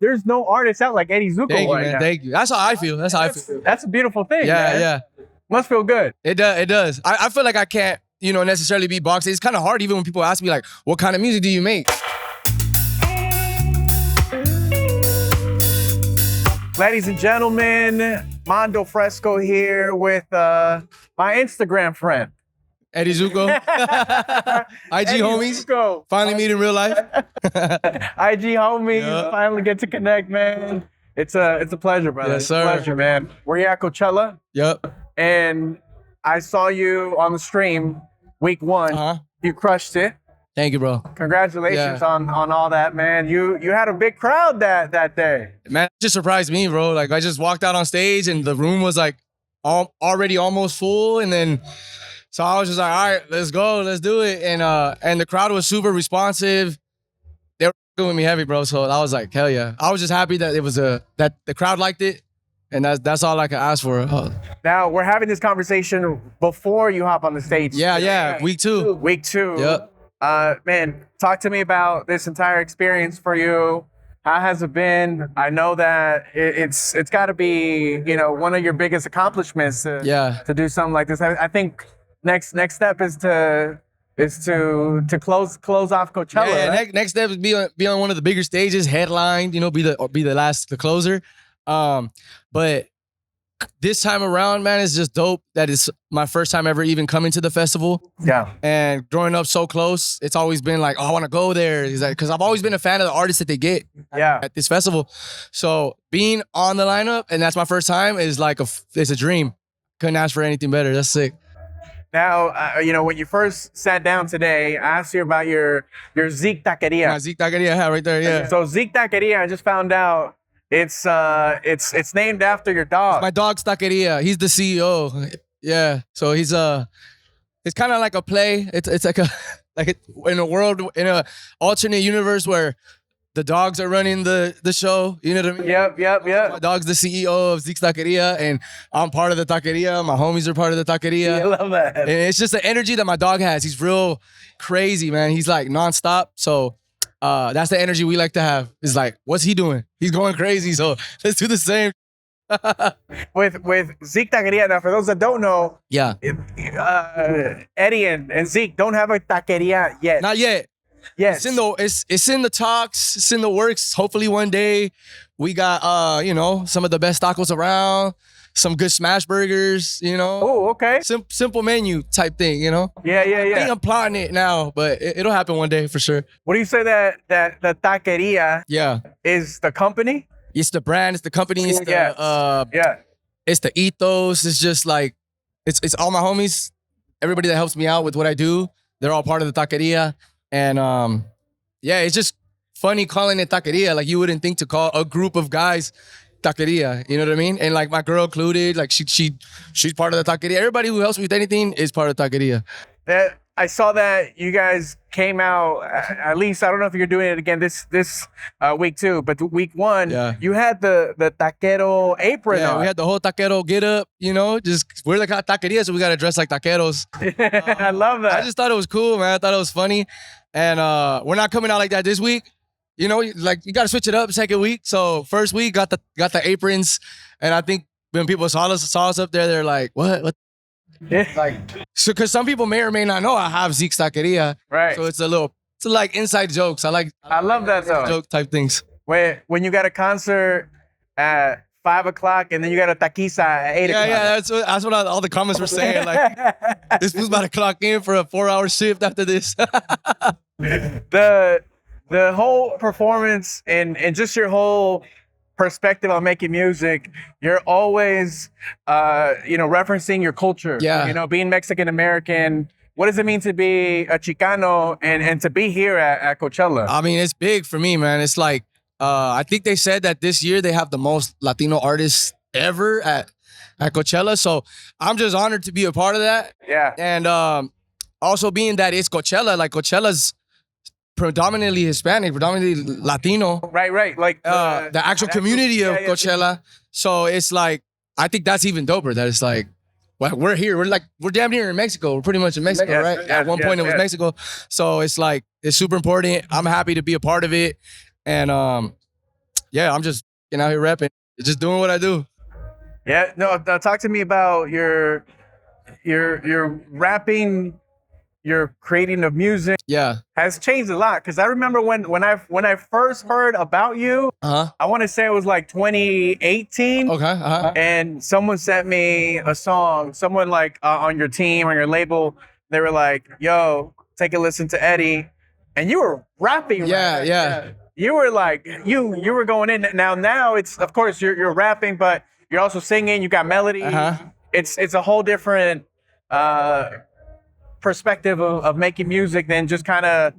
there's no artist out like Eddie Zuko Thank you, right man. now. Thank you. That's how I feel. That's how I feel. That's a beautiful thing. Yeah, man. yeah. Must feel good. It does. It does. I feel like I can't, necessarily be boxing. It's kind of hard even when people ask me like, what kind of music do you make? Ladies and gentlemen, Mando Fresko here with my Instagram friend. Eddie Zuko. IG Eddie homies. Zuko. Finally meet in real life. IG homies. Yep. Finally get to connect, man. It's a pleasure, brother. Yes, It's sir. a pleasure, man. We're here at Coachella, Yep. and I saw you on the stream week 1. Uh-huh. You crushed it. Thank you, bro. Congratulations Yeah. on all that, man. You had a big crowd that day. Man, it just surprised me, bro. Like, I just walked out on stage and the room was like already almost full. And then, so I was just like, all right, let's go. Let's do it. And the crowd was super responsive. They were with me heavy, bro. So I was like, hell yeah. I was just happy that it was that the crowd liked it. And that's all I could ask for. Now, we're having this conversation before you hop on the stage. Yeah. Week 2. Week 2. Yep. Man, talk to me about this entire experience for you. How has it been? I know that it's got to be, one of your biggest accomplishments to do something like this. I think next step is to close off Coachella. Yeah, right? next step is be on one of the bigger stages, headlined, be the closer. But this time around, man, it's just dope that it's my first time ever even coming to the festival. Yeah. And growing up so close, it's always been like, oh, I want to go there. Because I've always been a fan of the artists that they get at this festival. So being on the lineup, and that's my first time, is like it's a dream. Couldn't ask for anything better. That's sick. Now, when you first sat down today, I asked you about your Zeke Taqueria. My Zeke Taqueria, right there, yeah. So Zeke Taqueria, I just found out it's named after your dog. My dog's Taqueria. He's the CEO. Yeah. So he's it's kind of like a play. It's like in a alternate universe where the dogs are running the show. You know what I mean? Yep. My dog's the CEO of Zeke's Taqueria, and I'm part of the taqueria. My homies are part of the taqueria. I love that. And it's just the energy that my dog has. He's real crazy, man. He's like nonstop. So that's the energy we like to have. It's like, what's he doing? He's going crazy. So let's do the same. with Zeke Taqueria. Now, for those that don't know, Yeah. Eddie and Zeke don't have a taqueria yet. Not yet. Yes. It's in the talks. It's in the works. Hopefully one day we got some of the best tacos around, some good smash burgers. Oh, okay. Simple menu type thing. Yeah. I think I'm plotting it now, but it'll happen one day for sure. What do you say that the taqueria is the company? It's the brand. It's the company. It's it's the ethos. It's just like it's all my homies. Everybody that helps me out with what I do, they're all part of the taqueria. And it's just funny calling it taqueria. Like, you wouldn't think to call a group of guys taqueria. You know what I mean? And like my girl included, like she's part of the taqueria. Everybody who helps me with anything is part of the taqueria. I saw that you guys came out, at least, I don't know if you're doing it again this week too, but week 1, you had the taquero apron on. We had the whole taquero get up, just we're like taqueria, so we got to dress like taqueros. I love that. I just thought it was cool, man. I thought it was funny. And we're not coming out like that this week. Like, you got to switch it up second week. So first week, got the aprons. And I think when people saw us up there, they're like, what? So because some people may or may not know I have Zeke's Taqueria. Right. So it's like inside jokes. I love that though. Joke type things. When you got a concert at 5 o'clock and then you got a taquiza at 8 o'clock. Yeah, that's what all the comments were saying. Like, this was about to clock in for a 4-hour shift after this. The whole performance and just your whole perspective on making music, you're always referencing your culture. Yeah. Being Mexican American. What does it mean to be a Chicano and to be here at Coachella? I mean, it's big for me, man. It's like I think they said that this year they have the most Latino artists ever at Coachella. So I'm just honored to be a part of that. Yeah. And also being that it's Coachella, like Coachella's predominantly Hispanic, predominantly Latino. Right. Like the actual community of Coachella. So it's like, I think that's even doper. That it's like, well, we're here. We're damn near in Mexico. We're pretty much in Mexico, right? At one point it was Mexico. So it's like, it's super important. I'm happy to be a part of it. And yeah, I'm just out here rapping, just doing what I do. Yeah, no, talk to me about your rapping, your creating of music. Yeah, has changed a lot because I remember when I first heard about you. I want to say it was like 2018. Okay. And someone sent me a song. Someone like on your team, on your label, they were like, "Yo, take a listen to Eddie," and you were rapping. Yeah. You were like you were going in. Now it's of course you're rapping, but you're also singing. You got melody. It's a whole different perspective of making music than just kind of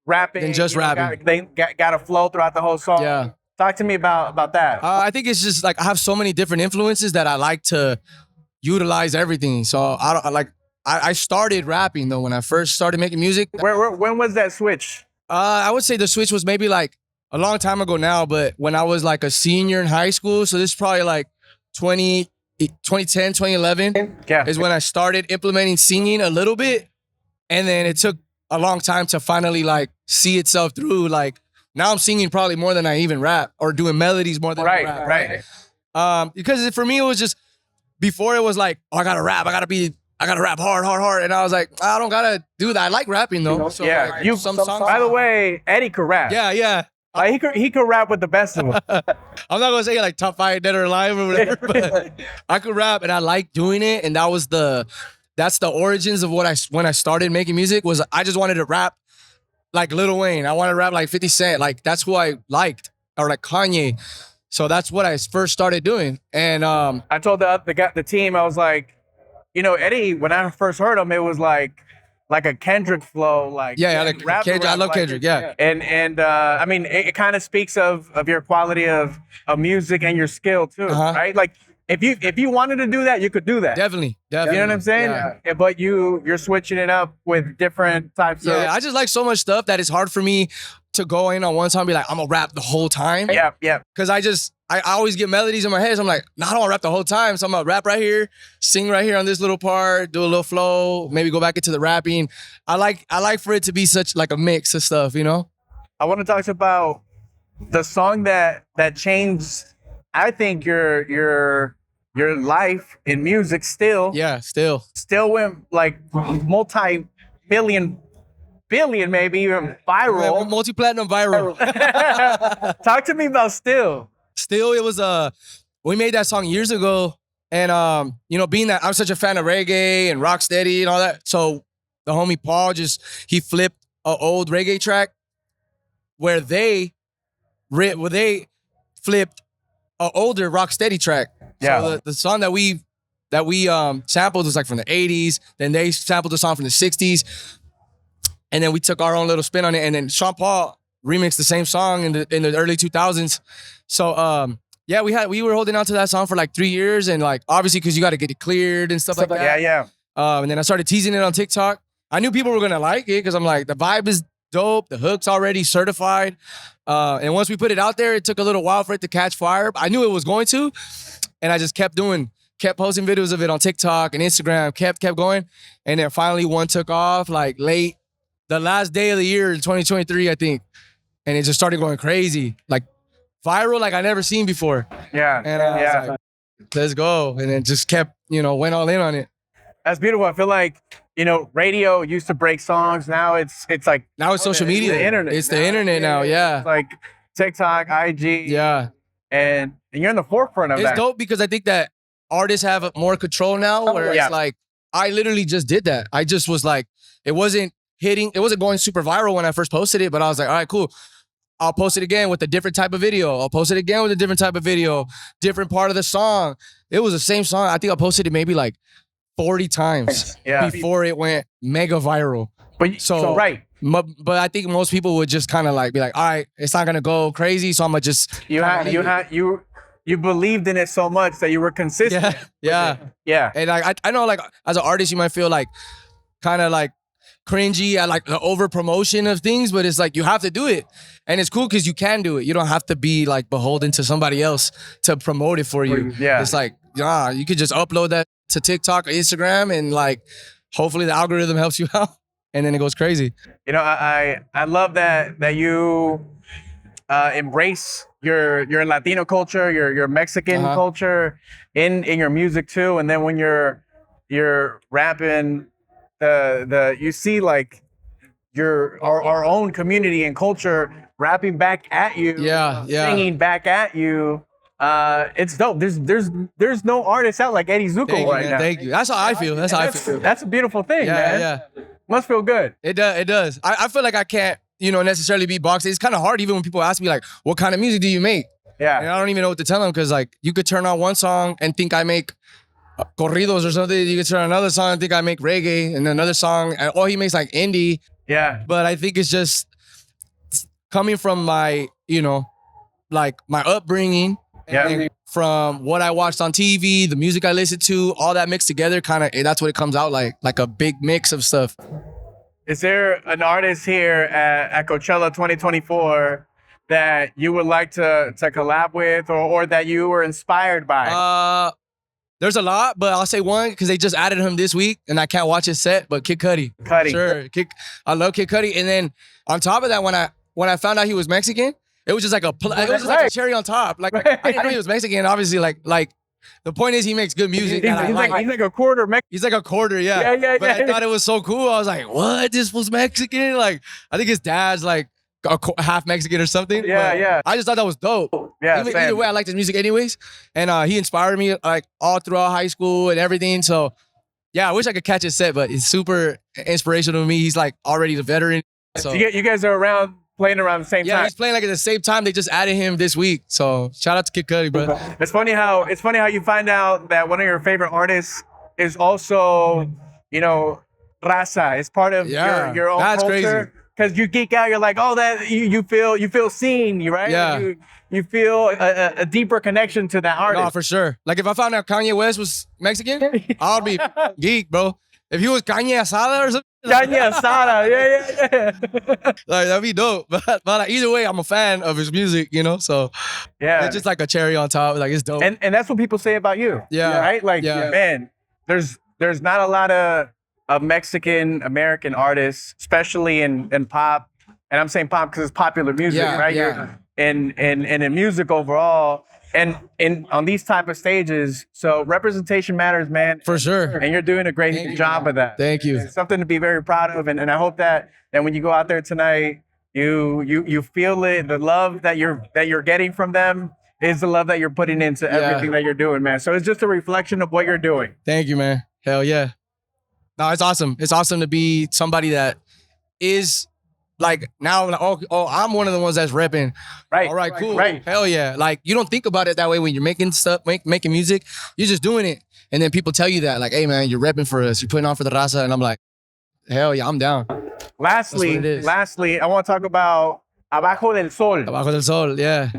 rapping. Than just rapping. They got to flow throughout the whole song. Yeah. Talk to me about that. I think it's just like I have so many different influences that I like to utilize everything. So I started rapping though when I first started making music. When was that switch? I would say the switch was maybe like a long time ago now, but when I was like a senior in high school, so this is probably like 2010, 2011 is when I started implementing singing a little bit. And then it took a long time to finally like see itself through. Like now I'm singing probably more than I even rap or doing melodies more than I rap. Right. Because for me, it was just, before it was like, oh, I gotta rap hard. And I was like, I don't gotta do that. I like rapping though. So yeah. Like, some songs. By the way, Eddie could rap. Yeah. Like he could rap with the best of them. I'm not gonna say like top 5 dead or alive or whatever, but I could rap and I like doing it. And that's the origins of when I started making music. Was I just wanted to rap like Lil Wayne. I wanted to rap like 50 Cent. Like that's who I liked, or like Kanye. So that's what I first started doing. And I told the team, I was like, Eddie, when I first heard him, it was like a Kendrick flow, like like Kendrick. I love Kendrick, yeah. And I mean, it kind of speaks of your quality of music and your skill too, right? Like if you wanted to do that, you could do that. Definitely. You know what I'm saying? Yeah. But you're switching it up with different types of. Yeah, I just like so much stuff that it's hard for me to go in on one song and be like, I'm gonna rap the whole time. Yeah. Because I always get melodies in my head. So I'm like, no, I don't want to rap the whole time. So I'm gonna rap right here, sing right here on this little part, do a little flow, maybe go back into the rapping. I like for it to be such like a mix of stuff, I want to talk about the song that changed, I think, your life in music still. Yeah, still went like multi-billion maybe even viral. Multi-platinum viral. Talk to me about Still. Still, it was we made that song years ago, and being that I'm such a fan of reggae and rocksteady and all that, so the homie Paul he flipped an old reggae track where they flipped an older rocksteady track. Yeah. So the song that we sampled was like from the 80s. Then they sampled the song from the 60s. And then we took our own little spin on it. And then Sean Paul remixed the same song in the early 2000s. So we were holding on to that song for like 3 years. And like, obviously, because you got to get it cleared and stuff like that. Yeah. And then I started teasing it on TikTok. I knew people were going to like it because I'm like, the vibe is dope. The hook's already certified. And once we put it out there, it took a little while for it to catch fire. I knew it was going to. And I just kept posting videos of it on TikTok and Instagram, kept going. And then finally one took off like the last day of the year in 2023, I think. And it just started going crazy. Like viral like I never seen before. Yeah. And I was like, let's go. And then just kept, went all in on it. That's beautiful. I feel like, radio used to break songs. Now it's like. Now it's social media. The internet. It's the internet now, yeah. It's like TikTok, IG. Yeah. And you're in the forefront of that. It's dope because I think that artists have more control now, where it's like, I literally just did that. I just was like, it wasn't going super viral when I first posted it, but I was like, all right, cool. I'll post it again with a different type of video. I'll post it again with a different type of video, different part of the song. It was the same song. I think I posted it maybe like 40 times before it went mega viral. So right. But I think most people would just kind of like be like, all right, it's not gonna go crazy, so I'm gonna just. You believed in it so much that you were consistent. Yeah. And I know, like as an artist, you might feel like kind of like cringy at like the over promotion of things, but it's like you have to do it, and it's cool because you can do it. You don't have to be like beholden to somebody else to promote it for you. Yeah, it's like you could just upload that to TikTok or Instagram, and like hopefully the algorithm helps you out. And then it goes crazy. I love that you embrace your Latino culture, your Mexican culture in your music too. And then when you're rapping, you see like our own community and culture rapping back at you, singing back at you. It's dope. There's no artist out like Eddie Zuko now. Thank you. That's how I feel. That's how I feel. That's a beautiful thing, man. Yeah. Must feel good. It does. I feel like I can't, necessarily be boxed. It's kind of hard even when people ask me like, what kind of music do you make? Yeah. And I don't even know what to tell them because like you could turn on one song and think I make corridos or something. You could turn on another song and think I make reggae, and another song and he makes like indie. Yeah. But I think it's just coming from my, like my upbringing. And from what I watched on TV, the music I listened to, all that mixed together, that's what it comes out like a big mix of stuff. Is there an artist here at Coachella 2024 that you would like to collab with or that you were inspired by? There's a lot, but I'll say one because they just added him this week and I can't watch his set, but Kid Cudi. Sure. I love Kid Cudi. And then on top of that, when I found out he was Mexican, it was just like a cherry on top. Like I didn't know he was Mexican. Obviously, like the point is he makes good music. He's like a quarter Mexican. He's like a quarter, yeah. But I thought it was so cool. I was like, what? This was Mexican? Like I think his dad's like half Mexican or something. Yeah. I just thought that was dope. Yeah. Either way, I liked his music anyways, and he inspired me like all throughout high school and everything. So yeah, I wish I could catch his set, but it's super inspirational to me. He's like already the veteran. So you guys are playing around the same time. Yeah, he's playing like at the same time. They just added him this week. So shout out to Kid Cudi, bro. It's funny how you find out that one of your favorite artists is also, raza. It's part of your own that's culture. Crazy. Because you geek out, you're like, oh, that you feel seen, right? Yeah. You feel a deeper connection to that artist. No, for sure. Like if I found out Kanye West was Mexican, I'll be geek, bro. If he was Kanye Asada or something. Kanye Asada, yeah. Like that'd be dope. But like, either way, I'm a fan of his music, So yeah, it's just like a cherry on top. Like it's dope. And that's what people say about you. Yeah. Right? Like, man, there's not a lot of Mexican American artists, especially in pop. And I'm saying pop because it's popular music, right? Yeah. And in music overall. And on these type of stages, so representation matters, man. For sure. And you're doing a great job of that. Thank you. It's something to be very proud of. And I hope that when you go out there tonight, you feel it. The love that you're getting from them is the love that you're putting into everything that you're doing, man. So it's just a reflection of what you're doing. Thank you, man. Hell yeah. No, it's awesome. It's awesome to be somebody that is like now, I'm one of the ones that's repping. Right. All right, cool. Right. Hell yeah. Like you don't think about it that way when you're making stuff, making music. You're just doing it. And then people tell you that, like, hey man, you're repping for us. You're putting on for the raza. And I'm like, hell yeah, I'm down. Lastly, I want to talk about Abajo del Sol. Abajo del Sol, yeah.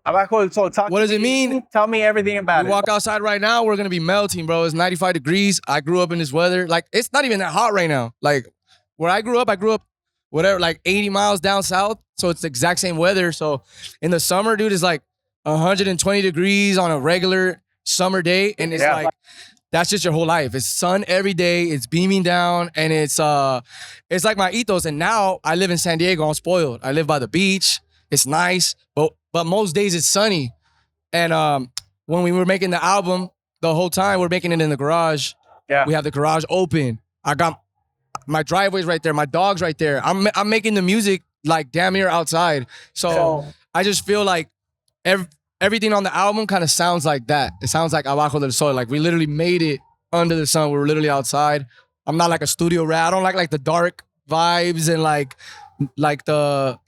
Abajo del Sol. What does it mean? Tell me everything about it. We walk outside right now, we're going to be melting, bro. It's 95 degrees. I grew up in this weather. Like, it's not even that hot right now. Like, where I grew up, whatever, like 80 miles down south. So it's the exact same weather. So in the summer, dude, it's like 120 degrees on a regular summer day. And it's like, that's just your whole life. It's sun every day. It's beaming down. And it's like my ethos. And now I live in San Diego. I'm spoiled. I live by the beach. It's nice. But most days it's sunny. And when we were making the album, the whole time we're making it in the garage. Yeah. We have the garage open. I got my driveway's right there. My dog's right there. I'm making the music like damn near outside. So I just feel like everything on the album kind of sounds like that. It sounds like Abajo del Sol. Like we literally made it under the sun. We were literally outside. I'm not like a studio rat. I don't like the dark vibes and like the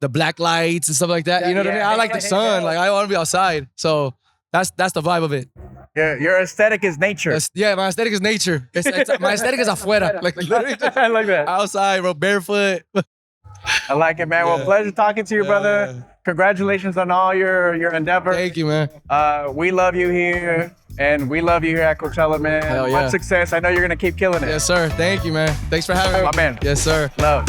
black lights and stuff like that. You know what I mean? I like the sun. Like I want to be outside. So that's the vibe of it. Yeah, your aesthetic is nature. My aesthetic is nature. My aesthetic is afuera. Like literally I like that. Outside, bro, barefoot. I like it, man. Well, pleasure talking to you, brother. Congratulations on all your endeavors. Thank you, man. We love you here, and we love you here at Coachella, man. Hell yeah. Much success. I know you're going to keep killing it. Yes, sir. Thank you, man. Thanks for having me. My man. Yes, sir. Love.